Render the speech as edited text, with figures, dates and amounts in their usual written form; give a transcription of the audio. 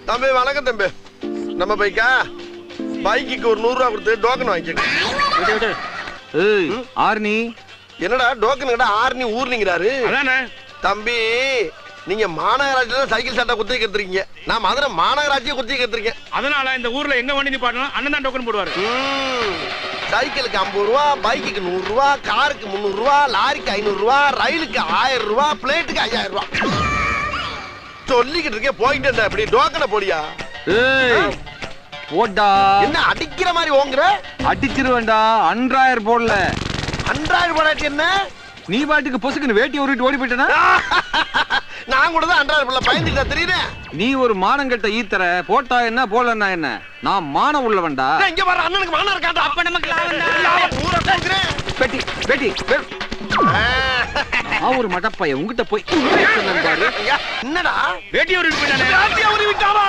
தம்பி வணக்கம் தம்பி. நம்ம பைக்கா பைக்கு ஒரு 100 ரூபா கொடுத்து டோக்கன் வாங்கிக்க. ஆர்னி என்னடா டோக்கன் கிட்ட ஆர்னி ஊர்னிங்கிறாரு. தம்பி நீங்க மாநகராட்சியில சைக்கிள் சட்டை குத்தி கத்துறீங்க. நான் மதுரை மாநகராட்சியை குத்தி கத்துறீங்க. அதனால இந்த ஊர்ல எங்க வண்டி நிப்பாட்டணும் அண்ணன் தான் டோக்கன் போடுவாரு. சைக்கிளுக்கு 50 ரூபா, பைக்குக்கு 100 ரூபா, காருக்கு 300 ரூபா, லாரிக்கு 500 ரூபா, ரயிலுக்கு 1000 ரூபா, பிளேட்டுக்கு 5000 ரூபா. சொல்லிக்கிட்டு இருக்கேன் போயிட்டு அப்படி டோக்கனை போடியா. போடா. என்ன அடிக்கிற மாதிரி ஓங்குற? அடிச்சிருவேன்டா. 10000 போடல. 10000 போடாட்டி என்ன? நீ பாட்டுக்கு பொசுக்குன்னு வேட்டி உருட்டு ஓடி போயிட்டனா? நான் கூட தான் 10000 போடல பயந்துட்டா தெரியுதே. நீ ஒரு மானங்கட்ட ஈத்தற. போட்டா என்ன போடலன்னா என்ன? நான் மானம் உள்ளவன்டா. இங்க வர அண்ணனுக்கு மானம் இருக்காடா. அப்ப நமக்கு லாபம்டா. பூரா போக்குறேன். பெட்டி பெட்டி. ஒரு மடப்பைய உங்கிட்ட போய் பாரு. என்னடா வேட்டி உருவி விட்டானே. விட்டாவா?